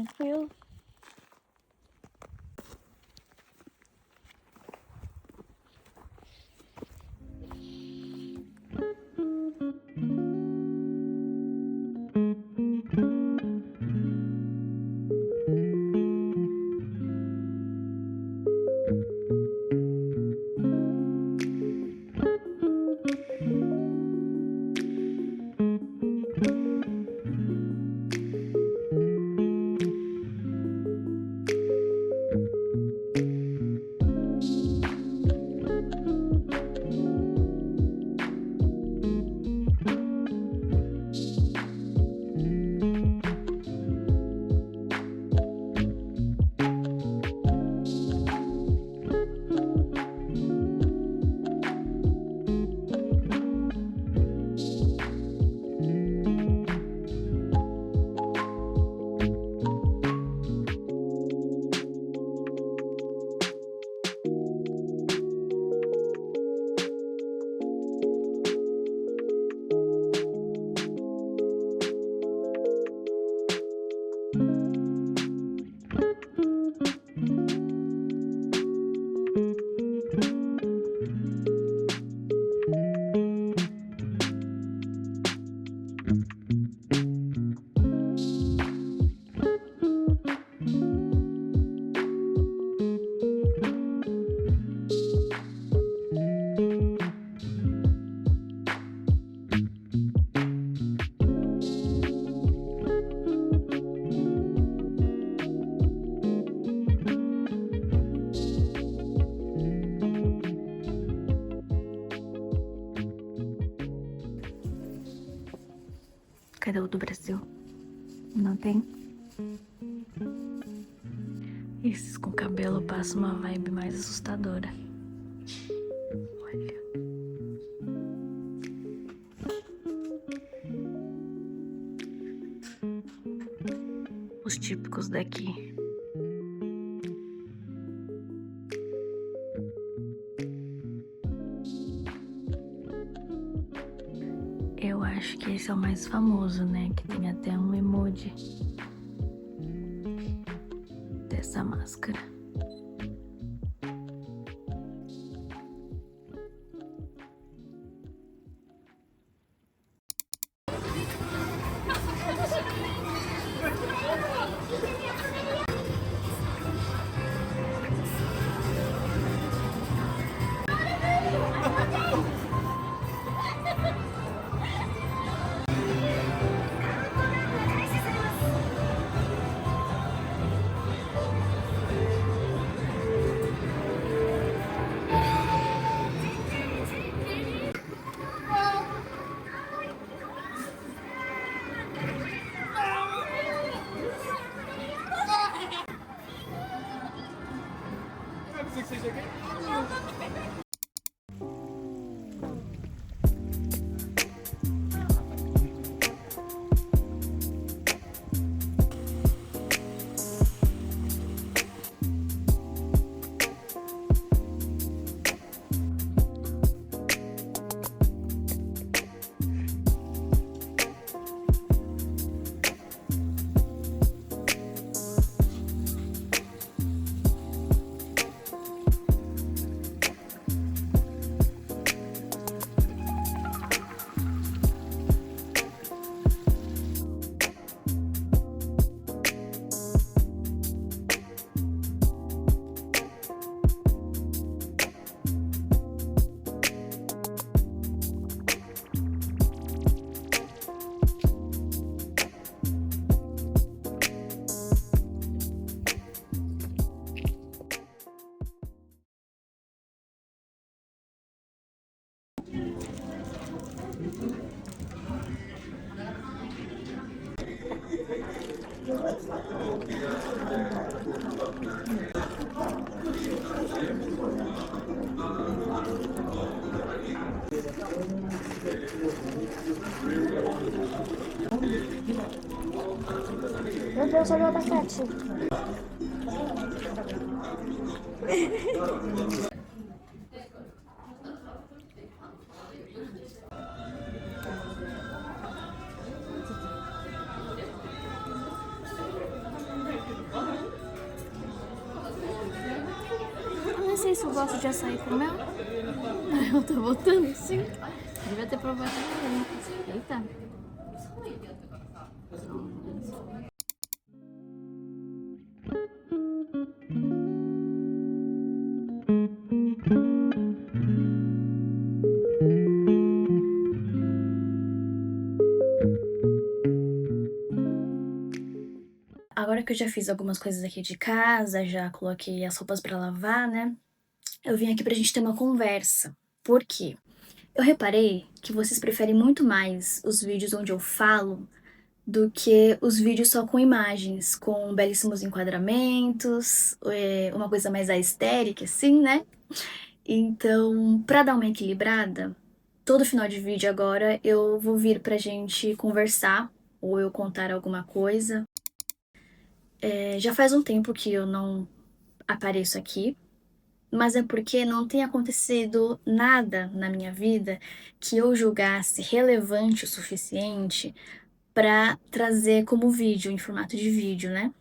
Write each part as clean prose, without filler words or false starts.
tranquilo. Cadê o do Brasil? Não tem? Esses com cabelo passam uma vibe mais assustadora. Olha. Os típicos daqui. Eu acho que esse é o mais famoso, né? Que tem até um emoji dessa máscara. Meu Deus, olha o abacate. sei se eu gosto de açaí com mel. Eu tô botando sim. Devia ter provado antes. Eita. Agora que eu já fiz algumas coisas aqui de casa, já coloquei as roupas pra lavar, né? Eu vim aqui pra gente ter uma conversa. Por quê? Eu reparei que vocês preferem muito mais os vídeos onde eu falo do que os vídeos só com imagens, com belíssimos enquadramentos, uma coisa mais aesthetic, assim, né? Então, pra dar uma equilibrada, todo final de vídeo agora eu vou vir pra gente conversar ou eu contar alguma coisa. Já faz um tempo que eu não apareço aqui, mas é porque não tem acontecido nada na minha vida que eu julgasse relevante o suficiente para trazer como vídeo, em formato de vídeo, né?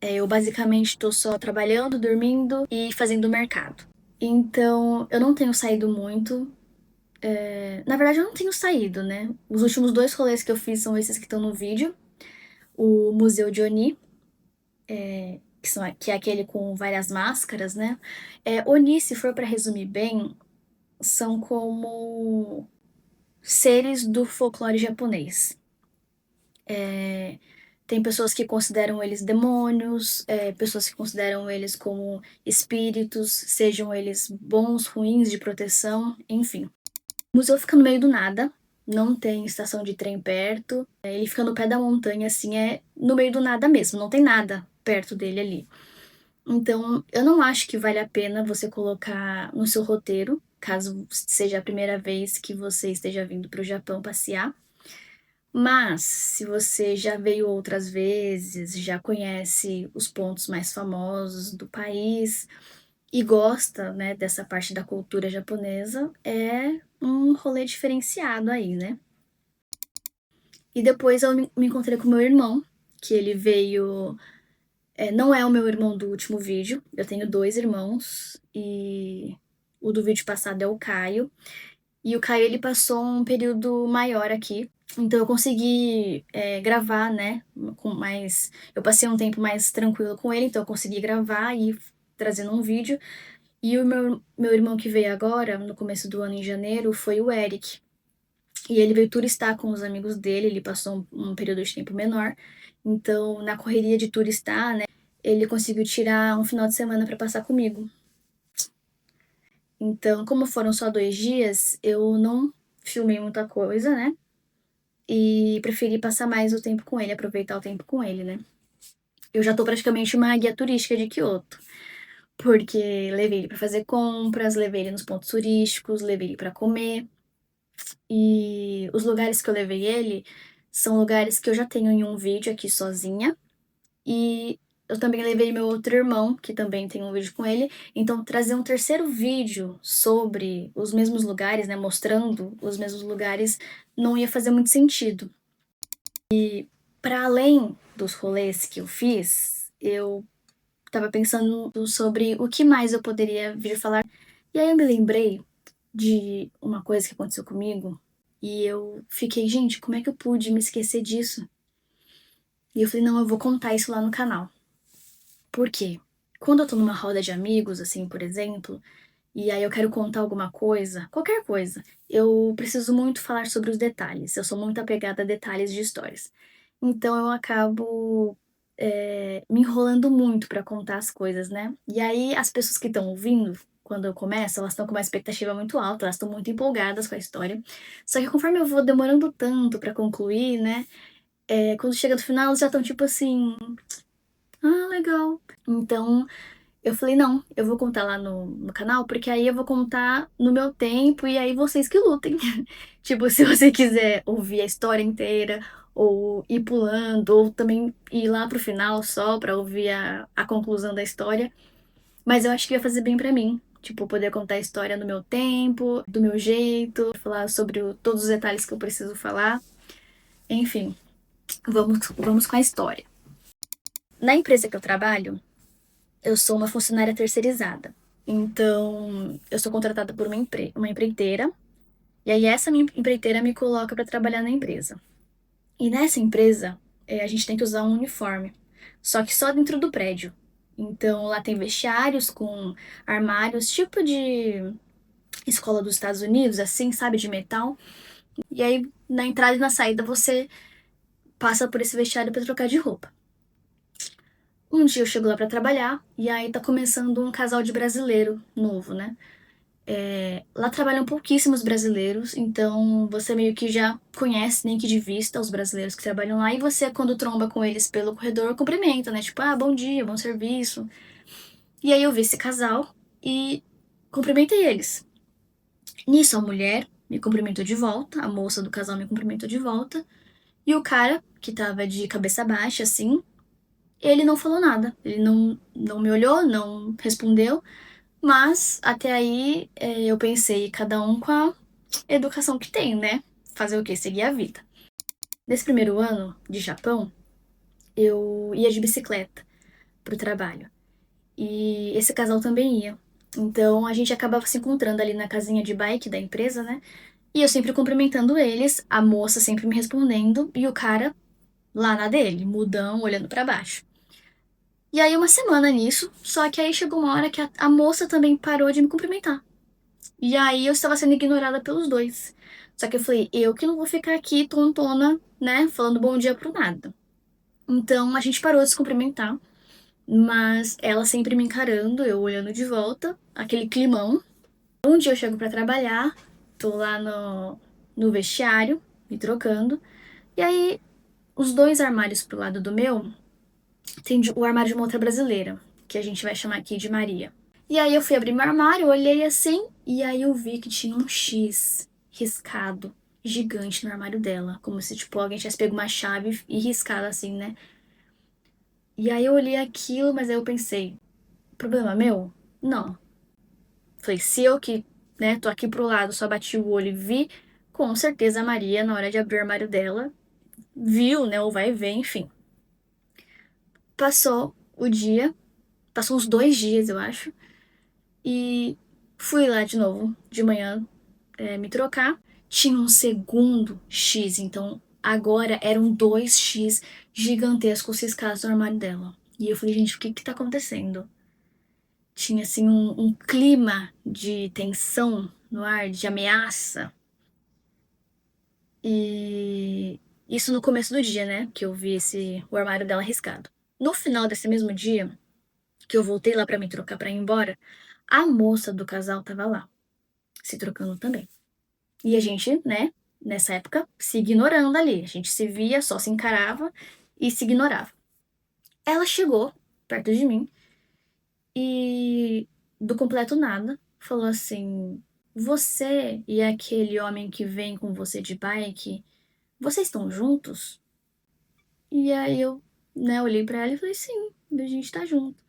Eu basicamente tô só trabalhando, dormindo e fazendo mercado. Então, eu não tenho saído muito. Na verdade, eu não tenho saído, né? Os últimos 2 rolês que eu fiz são esses que estão no vídeo. O Museu de Oni, que é aquele com várias máscaras, né? Oni, se for pra resumir bem, são como seres do folclore japonês. Tem pessoas que consideram eles demônios, pessoas que consideram eles como espíritos, sejam eles bons, ruins, de proteção, enfim. O museu fica no meio do nada, não tem estação de trem perto, ele fica no pé da montanha, assim, é no meio do nada mesmo, não tem nada perto dele ali. Então, eu não acho que vale a pena você colocar no seu roteiro, caso seja a primeira vez que você esteja vindo para o Japão passear. Mas, se você já veio outras vezes, já conhece os pontos mais famosos do país e gosta, né, dessa parte da cultura japonesa, é um rolê diferenciado aí, né? E depois eu me encontrei com meu irmão, que ele veio. Não é o meu irmão do último vídeo, eu tenho 2 irmãos e o do vídeo passado é o Caio. E o Caio, ele passou um período maior aqui, então eu consegui gravar, né, eu passei um tempo mais tranquilo com ele, então eu consegui gravar e trazendo um vídeo. E o meu irmão que veio agora, no começo do ano, em janeiro, foi o Eric. E ele veio turistar com os amigos dele, ele passou um período de tempo menor. Então, na correria de turistar, né, ele conseguiu tirar um final de semana pra passar comigo. Então, como foram só 2 dias, eu não filmei muita coisa, né? E preferi passar mais o tempo com ele, aproveitar o tempo com ele, né? Eu já tô praticamente uma guia turística de Kyoto, porque levei ele pra fazer compras, levei ele nos pontos turísticos, levei ele pra comer. E os lugares que eu levei ele são lugares que eu já tenho em um vídeo aqui sozinha. E eu também levei meu outro irmão, que também tem um vídeo com ele. Então, trazer um terceiro vídeo sobre os mesmos lugares, né, mostrando os mesmos lugares, não ia fazer muito sentido. E para além dos rolês que eu fiz, eu tava pensando sobre o que mais eu poderia vir falar. E aí eu me lembrei de uma coisa que aconteceu comigo e eu fiquei, gente, como é que eu pude me esquecer disso? E eu falei, não, eu vou contar isso lá no canal. Por quê? Quando eu tô numa roda de amigos, assim, por exemplo, e aí eu quero contar alguma coisa, qualquer coisa, eu preciso muito falar sobre os detalhes. Eu sou muito apegada a detalhes de histórias. Então eu acabo me enrolando muito pra contar as coisas, né? E aí as pessoas que estão ouvindo, quando eu começo, elas estão com uma expectativa muito alta, elas estão muito empolgadas com a história. Só que conforme eu vou demorando tanto pra concluir, né? Quando chega no final, elas já estão tipo assim, ah, legal. Então, eu falei, não, eu vou contar lá no canal, porque aí eu vou contar no meu tempo e aí vocês que lutem. Tipo, se você quiser ouvir a história inteira, ou ir pulando, ou também ir lá pro final só pra ouvir a conclusão da história. Mas eu acho que ia fazer bem pra mim. Tipo, poder contar a história no meu tempo, do meu jeito, falar sobre todos os detalhes que eu preciso falar. Enfim, vamos com a história. Na empresa que eu trabalho, eu sou uma funcionária terceirizada. Então, eu sou contratada por uma empreiteira, e aí essa minha empreiteira me coloca para trabalhar na empresa. E nessa empresa, a gente tem que usar um uniforme, só que só dentro do prédio. Então, lá tem vestiários com armários, tipo de escola dos Estados Unidos, assim, sabe, de metal. E aí, na entrada e na saída, você passa por esse vestiário para trocar de roupa. Um dia eu chego lá para trabalhar e aí tá começando um casal de brasileiro novo, né? Lá trabalham pouquíssimos brasileiros, então você meio que já conhece, nem que de vista, os brasileiros que trabalham lá, e você, quando tromba com eles pelo corredor, cumprimenta, né? Tipo, ah, bom dia, bom serviço. E aí eu vi esse casal e cumprimentei eles. Nisso, a mulher me cumprimentou de volta, a moça do casal me cumprimentou de volta, e o cara, que tava de cabeça baixa, assim, ele não falou nada. Ele não me olhou, não respondeu. Mas até aí eu pensei, cada um com a educação que tem, né? Fazer o quê? Seguir a vida. Nesse primeiro ano de Japão, eu ia de bicicleta pro trabalho. E esse casal também ia. Então a gente acabava se encontrando ali na casinha de bike da empresa, né? E eu sempre cumprimentando eles, a moça sempre me respondendo e o cara lá na dele, mudão, olhando pra baixo. E aí uma semana nisso, só que aí chegou uma hora que a moça também parou de me cumprimentar. E aí eu estava sendo ignorada pelos dois. Só que eu falei, eu que não vou ficar aqui tontona, né, falando bom dia pro nada. Então a gente parou de se cumprimentar, mas ela sempre me encarando, eu olhando de volta, aquele climão. Um dia eu chego pra trabalhar, tô lá no vestiário, me trocando, e aí os dois armários pro lado do meu, tem o armário de uma outra brasileira, que a gente vai chamar aqui de Maria. E aí eu fui abrir meu armário, olhei assim, e aí eu vi que tinha um X riscado, gigante no armário dela. Como se, tipo, alguém tivesse pego uma chave e riscado assim, né? E aí eu olhei aquilo, mas aí eu pensei, problema meu? Não. Falei, se eu que, né, tô aqui pro lado, só bati o olho e vi, com certeza a Maria, na hora de abrir o armário dela, viu, né, ou vai ver, enfim. Passou o dia, passou uns 2 dias, eu acho, e fui lá de novo, de manhã, me trocar, tinha um segundo X, então agora eram 2 X gigantescos ciscados no armário dela. E eu falei, gente, o que que tá acontecendo? Tinha assim um clima de tensão no ar, de ameaça. E isso no começo do dia, né? Que eu vi o armário dela riscado. No final desse mesmo dia, que eu voltei lá pra me trocar pra ir embora, a moça do casal tava lá, se trocando também. E a gente, né, nessa época, se ignorando ali. A gente se via, só se encarava e se ignorava. Ela chegou perto de mim e, do completo nada, falou assim: Você e aquele homem que vem com você de bike, vocês estão juntos? E aí eu, né, olhei pra ela e falei: Sim, a gente tá junto.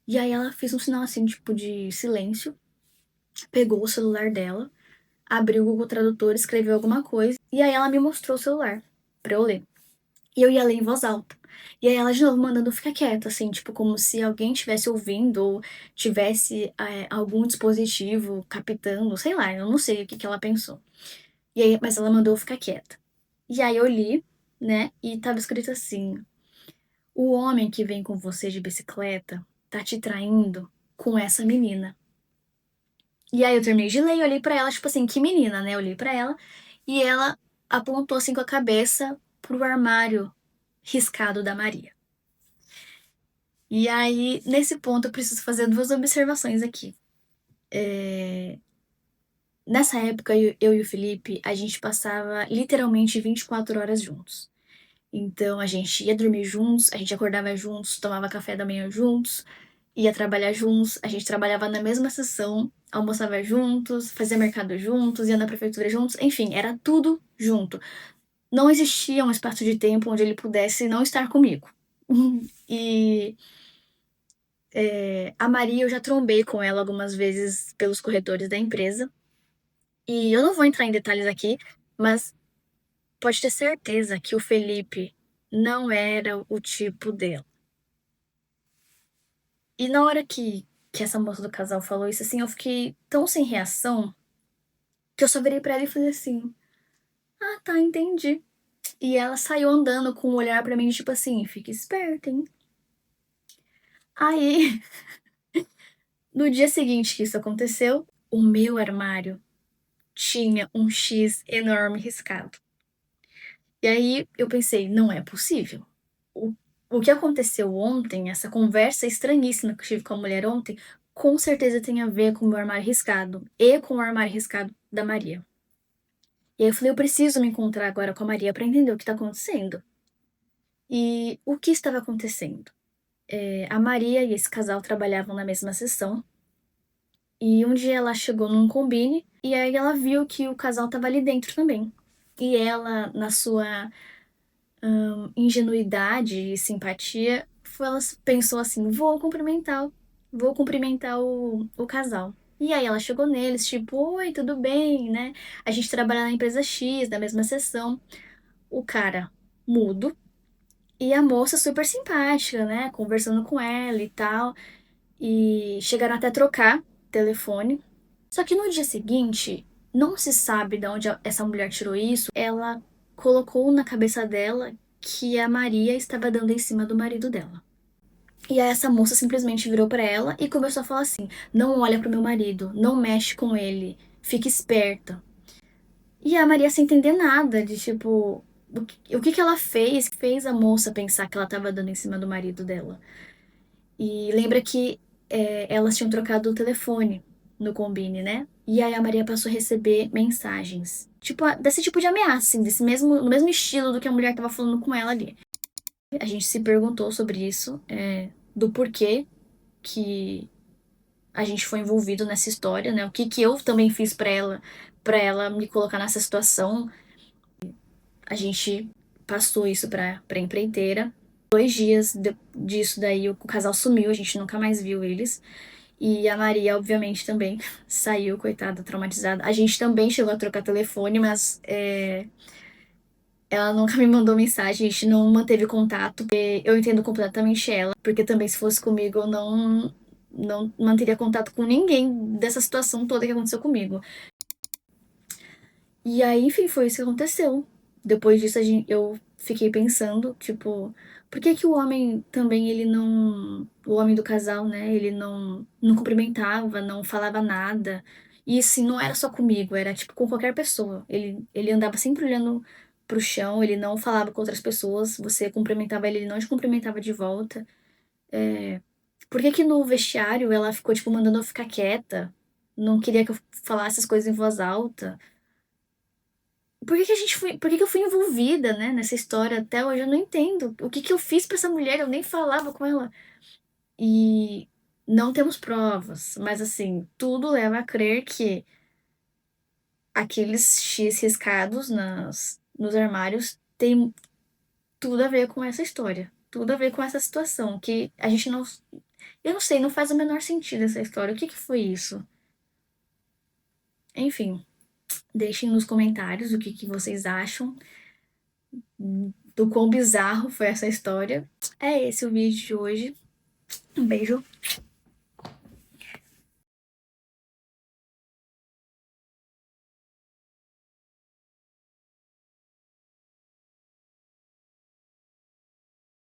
E aí ela fez um sinal assim, tipo, de silêncio, pegou o celular dela, abriu o Google Tradutor, escreveu alguma coisa, e aí ela me mostrou o celular pra eu ler. E eu ia ler em voz alta. E aí ela de novo mandando eu ficar quieta, assim, tipo, como se alguém estivesse ouvindo ou tivesse algum dispositivo captando, sei lá, eu não sei o que que ela pensou. E aí, mas ela mandou eu ficar quieta. E aí eu li, né, e tava escrito assim: O homem que vem com você de bicicleta tá te traindo com essa menina. E aí eu terminei de ler e olhei pra ela, tipo assim, que menina, né? Eu olhei pra ela e ela apontou assim com a cabeça pro armário riscado da Maria. E aí, nesse ponto, eu preciso fazer duas observações aqui. Nessa época, eu e o Felipe, a gente passava literalmente 24 horas juntos. Então, a gente ia dormir juntos, a gente acordava juntos, tomava café da manhã juntos, ia trabalhar juntos, a gente trabalhava na mesma sessão, almoçava juntos, fazia mercado juntos, ia na prefeitura juntos, enfim, era tudo junto. Não existia um espaço de tempo onde ele pudesse não estar comigo. E a Maria, eu já trombei com ela algumas vezes pelos corredores da empresa. E eu não vou entrar em detalhes aqui, mas pode ter certeza que o Felipe não era o tipo dela. E na hora que que essa moça do casal falou isso, assim, eu fiquei tão sem reação que eu só virei pra ela e falei assim: "Ah, tá, entendi". E ela saiu andando com um olhar pra mim, tipo assim: "Fica esperta, hein". Aí, no dia seguinte que isso aconteceu, o meu armário tinha um X enorme riscado. E aí eu pensei: "Não é possível. O o que aconteceu ontem, essa conversa estranhíssima que eu tive com a mulher ontem, com certeza tem a ver com o meu armário riscado e com o armário riscado da Maria". E aí eu falei: "Eu preciso me encontrar agora com a Maria pra entender o que tá acontecendo". E o que estava acontecendo? A Maria e esse casal trabalhavam na mesma seção, e um dia ela chegou num combine, e aí ela viu que o casal estava ali dentro também. E ela, na sua ingenuidade e simpatia, ela pensou assim: vou cumprimentar o casal. E aí ela chegou neles, tipo: oi, tudo bem, né? A gente trabalha na empresa X, da mesma seção. O cara mudo e a moça super simpática, né? Conversando com ela e tal. E chegaram até a trocar telefone. Só que no dia seguinte, não se sabe de onde essa mulher tirou isso. Ela colocou na cabeça dela que a Maria estava dando em cima do marido dela. E aí essa moça simplesmente virou pra ela e começou a falar assim: "Não olha pro meu marido, não mexe com ele, fica esperta". E a Maria sem entender nada de tipo, o que que ela fez que fez a moça pensar que ela estava dando em cima do marido dela. E lembra que elas tinham trocado o telefone no Combine, né? E aí a Maria passou a receber mensagens. Tipo, desse tipo de ameaça, assim, no mesmo estilo do que a mulher tava falando com ela ali. A gente se perguntou sobre isso, do porquê que a gente foi envolvido nessa história, né? O que que eu também fiz pra ela me colocar nessa situação. A gente passou isso pra empreiteira. 2 dias disso daí, o casal sumiu, a gente nunca mais viu eles. E a Maria, obviamente, também saiu, coitada, traumatizada. A gente também chegou a trocar telefone, mas ela nunca me mandou mensagem, a gente não manteve contato. Eu entendo completamente ela, porque também se fosse comigo, eu não manteria contato com ninguém dessa situação toda que aconteceu comigo. E aí, enfim, foi isso que aconteceu. Depois disso, eu fiquei pensando, tipo, por que que o homem também, ele não. O homem do casal, né? Ele não cumprimentava, não falava nada. E assim, não era só comigo, era tipo com qualquer pessoa. Ele andava sempre olhando pro chão, ele não falava com outras pessoas. Você cumprimentava ele, ele não te cumprimentava de volta. Por que que no vestiário ela ficou, tipo, mandando eu ficar quieta? Não queria que eu falasse as coisas em voz alta. Por que que eu fui envolvida, né, nessa história até hoje? Eu não entendo. O que que eu fiz pra essa mulher? Eu nem falava com ela. E não temos provas, mas assim, tudo leva a crer que aqueles X riscados nos armários tem tudo a ver com essa história. Tudo a ver com essa situação. Que a gente não. Eu não sei, não faz o menor sentido essa história. O que que foi isso? Enfim, deixem nos comentários o que que vocês acham do quão bizarro foi essa história. É esse o vídeo de hoje. Um beijo.